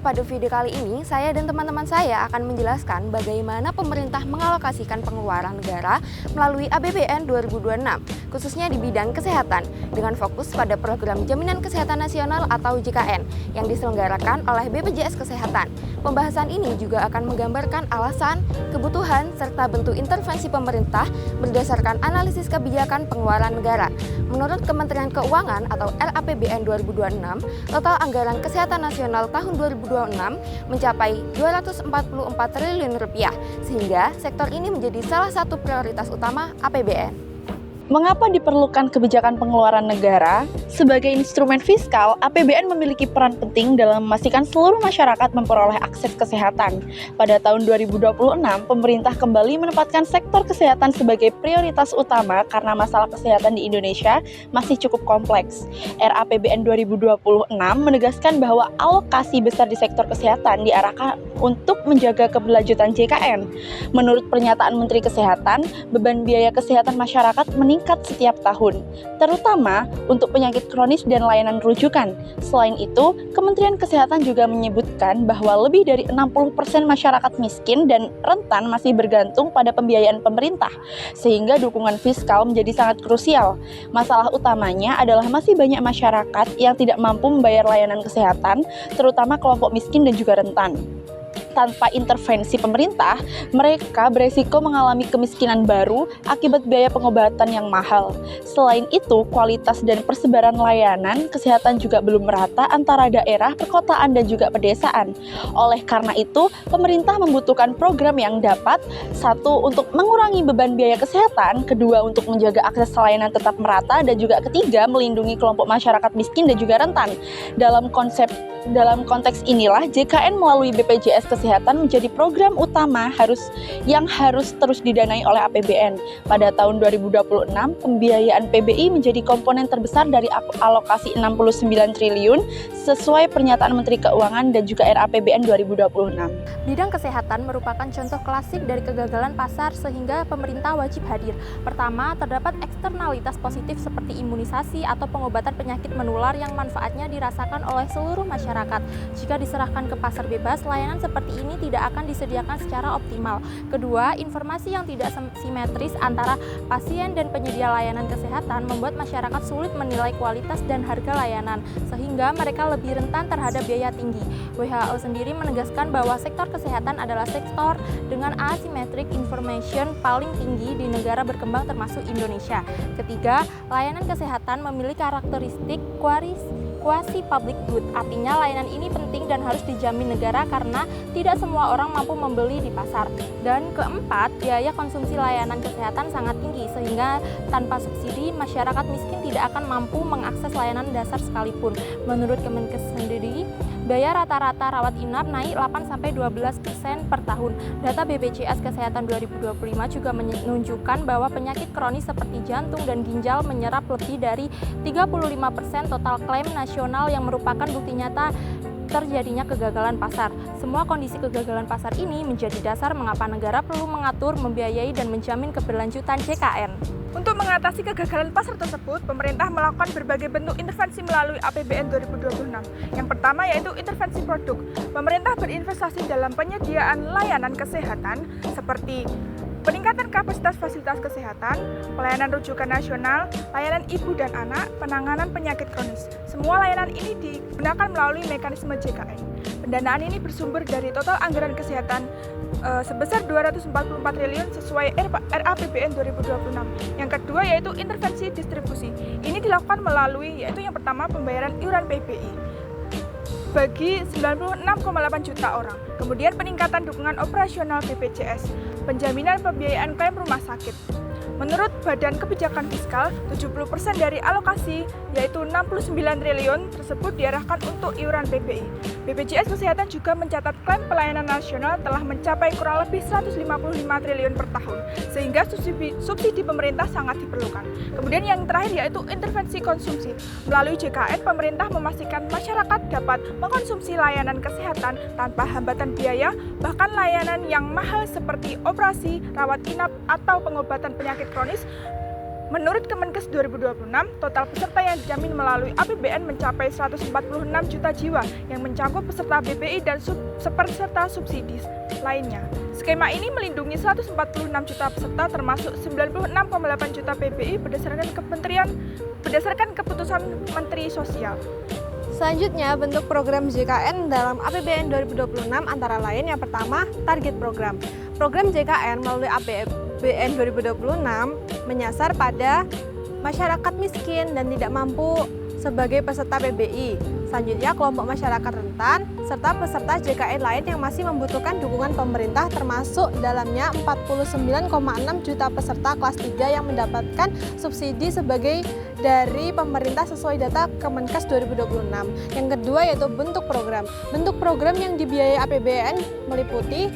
pada video kali ini, saya dan teman-teman saya akan menjelaskan bagaimana pemerintah mengalokasikan pengeluaran negara melalui APBN 2026, khususnya di bidang kesehatan, dengan fokus pada program Jaminan Kesehatan Nasional atau JKN yang diselenggarakan oleh BPJS Kesehatan. Pembahasan ini juga akan menggambarkan alasan, kebutuhan, serta bentuk intervensi pemerintah berdasarkan analisis kebijakan pengeluaran negara. Menurut Kementerian Keuangan atau RAPBN 2026, total anggaran kesehatan nasional tahun 2026 mencapai Rp244 triliun, sehingga sektor ini menjadi salah satu prioritas utama APBN. Mengapa diperlukan kebijakan pengeluaran negara? Sebagai instrumen fiskal, APBN memiliki peran penting dalam memastikan seluruh masyarakat memperoleh akses kesehatan. Pada tahun 2026, pemerintah kembali menempatkan sektor kesehatan sebagai prioritas utama karena masalah kesehatan di Indonesia masih cukup kompleks. RAPBN 2026 menegaskan bahwa alokasi besar di sektor kesehatan diarahkan untuk menjaga keberlanjutan JKN. Menurut pernyataan Menteri Kesehatan, beban biaya kesehatan masyarakat meningkat setiap tahun, terutama untuk penyakit kronis dan layanan rujukan. Selain itu, Kementerian Kesehatan juga menyebutkan bahwa lebih dari 60% masyarakat miskin dan rentan masih bergantung pada pembiayaan pemerintah, sehingga dukungan fiskal menjadi sangat krusial. Masalah utamanya adalah masih banyak masyarakat yang tidak mampu membayar layanan kesehatan, terutama kelompok miskin dan juga rentan. Tanpa intervensi pemerintah, mereka beresiko mengalami kemiskinan baru akibat biaya pengobatan yang mahal. Selain itu, kualitas dan persebaran layanan kesehatan juga belum merata antara daerah, perkotaan, dan juga pedesaan. Oleh karena itu, pemerintah membutuhkan program yang dapat, satu, untuk mengurangi beban biaya kesehatan, kedua, untuk menjaga akses layanan tetap merata, dan juga ketiga, melindungi kelompok masyarakat miskin dan juga rentan. Dalam konteks inilah, JKN melalui BPJS Kesehatan menjadi program utama yang harus terus didanai oleh APBN. Pada tahun 2026, pembiayaan PBI menjadi komponen terbesar dari alokasi 69 triliun sesuai pernyataan Menteri Keuangan dan juga RAPBN 2026. Bidang kesehatan merupakan contoh klasik dari kegagalan pasar sehingga pemerintah wajib hadir. Pertama, terdapat eksternalitas positif seperti imunisasi atau pengobatan penyakit menular yang manfaatnya dirasakan oleh seluruh masyarakat. Jika diserahkan ke pasar bebas, layanan seperti ini tidak akan disediakan secara optimal. Kedua, informasi yang tidak simetris antara pasien dan penyedia layanan kesehatan membuat masyarakat sulit menilai kualitas dan harga layanan, sehingga mereka lebih rentan terhadap biaya tinggi. WHO sendiri menegaskan bahwa sektor kesehatan adalah sektor dengan asymmetric information paling tinggi di negara berkembang termasuk Indonesia. Ketiga, layanan kesehatan memiliki karakteristik quasi public good, artinya layanan ini penting dan harus dijamin negara karena tidak semua orang mampu membeli di pasar. Dan keempat, biaya konsumsi layanan kesehatan sangat tinggi sehingga tanpa subsidi masyarakat miskin tidak akan mampu mengakses layanan dasar sekalipun. Menurut Kemenkes sendiri, biaya rata-rata rawat inap naik 8-12% per tahun. Data BPJS Kesehatan 2025 juga menunjukkan bahwa penyakit kronis seperti jantung dan ginjal menyerap lebih dari 35% total klaim nasional yang merupakan bukti nyata terjadinya kegagalan pasar. Semua kondisi kegagalan pasar ini menjadi dasar mengapa negara perlu mengatur, membiayai, dan menjamin keberlanjutan JKN. Untuk mengatasi kegagalan pasar tersebut, pemerintah melakukan berbagai bentuk intervensi melalui APBN 2026. Yang pertama yaitu intervensi produk. Pemerintah berinvestasi dalam penyediaan layanan kesehatan seperti peningkatan kapasitas fasilitas kesehatan, pelayanan rujukan nasional, layanan ibu dan anak, penanganan penyakit kronis. Semua layanan ini digunakan melalui mekanisme JKN. Pendanaan ini bersumber dari total anggaran kesehatan sebesar Rp244 triliun sesuai RAPBN 2026. Yang kedua yaitu intervensi distribusi. Ini dilakukan melalui yaitu yang pertama pembayaran iuran PBI bagi 96,8 juta orang. Kemudian peningkatan dukungan operasional BPJS, penjaminan pembiayaan klaim rumah sakit. Menurut Badan Kebijakan Fiskal, 70% dari alokasi, yaitu 69 triliun tersebut diarahkan untuk iuran PBI. BPJS Kesehatan juga mencatat klaim pelayanan nasional telah mencapai kurang lebih 155 triliun per tahun, sehingga subsidi pemerintah sangat diperlukan. Kemudian yang terakhir yaitu intervensi konsumsi. Melalui JKN, pemerintah memastikan masyarakat dapat mengkonsumsi layanan kesehatan tanpa hambatan biaya, bahkan layanan yang mahal seperti operasi, rawat inap, atau pengobatan penyakit kronis Menurut Kemenkes 2026, total peserta yang dijamin melalui APBN mencapai 146 juta jiwa yang mencakup peserta BPI dan peserta subsidi lainnya. Skema ini melindungi 146 juta peserta termasuk 96,8 juta PBI berdasarkan keputusan Menteri Sosial. Selanjutnya, bentuk program JKN dalam APBN 2026 antara lain yang pertama, target program. Program JKN melalui APBN 2026 menyasar pada masyarakat miskin dan tidak mampu sebagai peserta PBI. Selanjutnya, kelompok masyarakat rentan serta peserta JKN lain yang masih membutuhkan dukungan pemerintah termasuk dalamnya 49,6 juta peserta kelas 3 yang mendapatkan subsidi sebagai dari pemerintah sesuai data Kemenkes 2026. Yang kedua yaitu bentuk program. Bentuk program yang dibiayai APBN meliputi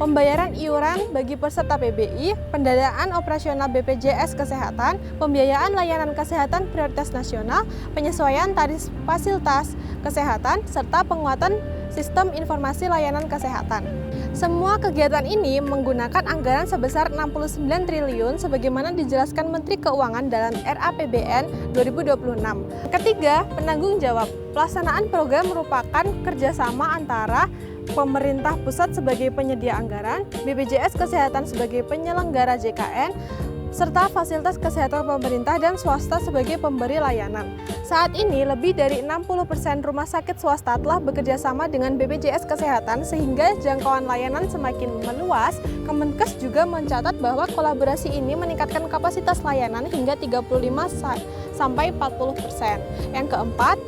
pembayaran iuran bagi peserta PBI, pendanaan operasional BPJS Kesehatan, pembiayaan layanan kesehatan prioritas nasional, penyesuaian tarif fasilitas kesehatan, serta penguatan sistem informasi layanan kesehatan. Semua kegiatan ini menggunakan anggaran sebesar 69 triliun sebagaimana dijelaskan Menteri Keuangan dalam RAPBN 2026. Ketiga, penanggung jawab. Pelaksanaan program merupakan kerjasama antara pemerintah pusat sebagai penyedia anggaran, BPJS Kesehatan sebagai penyelenggara JKN, serta fasilitas kesehatan pemerintah dan swasta sebagai pemberi layanan. Saat ini, lebih dari 60% rumah sakit swasta telah bekerja sama dengan BPJS Kesehatan sehingga jangkauan layanan semakin meluas. Kemenkes juga mencatat bahwa kolaborasi ini meningkatkan kapasitas layanan hingga 35-40%. Yang keempat,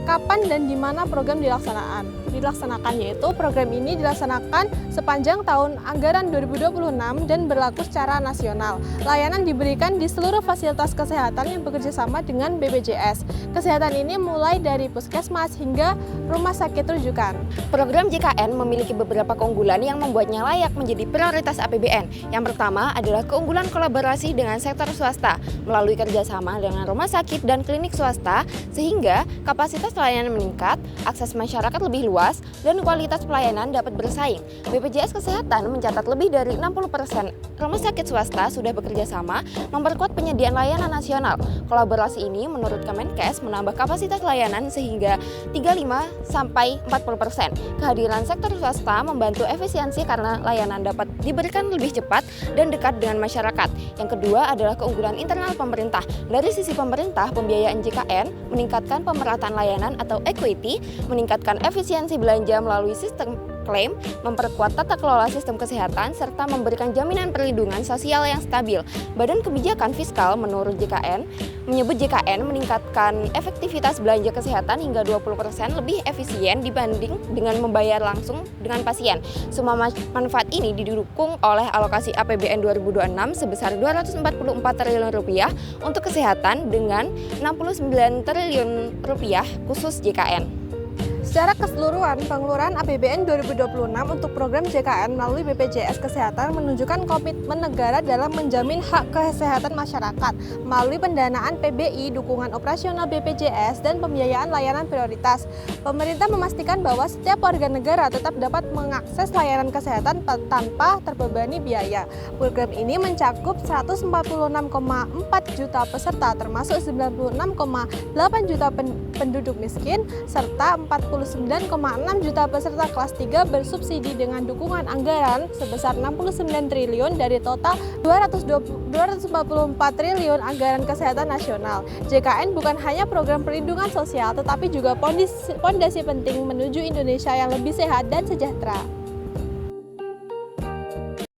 kapan dan di mana program dilaksanakan, yaitu program ini dilaksanakan sepanjang tahun anggaran 2026 dan berlaku secara nasional. Layanan diberikan di seluruh fasilitas kesehatan yang bekerja sama dengan BPJS. Kesehatan ini mulai dari puskesmas hingga rumah sakit rujukan. Program JKN memiliki beberapa keunggulan yang membuatnya layak menjadi prioritas APBN. Yang pertama adalah keunggulan kolaborasi dengan sektor swasta melalui kerjasama dengan rumah sakit dan klinik swasta sehingga kapasitas pelayanan meningkat, akses masyarakat lebih luas, dan kualitas pelayanan dapat bersaing. BPJS Kesehatan mencatat lebih dari 60% rumah sakit swasta sudah bekerja sama memperkuat penyediaan layanan nasional. Kolaborasi ini menurut Kemenkes menambah kapasitas layanan sehingga 35-40%. Kehadiran sektor swasta membantu efisiensi karena layanan dapat diberikan lebih cepat dan dekat dengan masyarakat. Yang kedua adalah keunggulan internal pemerintah. Dari sisi pemerintah, pembiayaan JKN meningkatkan pemerataan layanan atau equity, meningkatkan efisiensi belanja melalui sistem klaim, memperkuat tata kelola sistem kesehatan, serta memberikan jaminan perlindungan sosial yang stabil. Badan Kebijakan Fiskal menurut JKN menyebut JKN meningkatkan efektivitas belanja kesehatan hingga 20% lebih efisien dibanding dengan membayar langsung dengan pasien. Semua manfaat ini didukung oleh alokasi APBN 2026 sebesar Rp244 triliun untuk kesehatan dengan Rp69 triliun khusus JKN. Secara keseluruhan, pengeluaran APBN 2026 untuk program JKN melalui BPJS Kesehatan menunjukkan komitmen negara dalam menjamin hak kesehatan masyarakat melalui pendanaan PBI, dukungan operasional BPJS, dan pembiayaan layanan prioritas. Pemerintah memastikan bahwa setiap warga negara tetap dapat mengakses layanan kesehatan tanpa terbebani biaya. Program ini mencakup 146,4 juta peserta termasuk 96,8 juta penduduk miskin serta 49,6 juta peserta kelas 3 bersubsidi dengan dukungan anggaran sebesar 69 triliun dari total 244 triliun anggaran kesehatan nasional. JKN bukan hanya program perlindungan sosial tetapi juga pondasi penting menuju Indonesia yang lebih sehat dan sejahtera.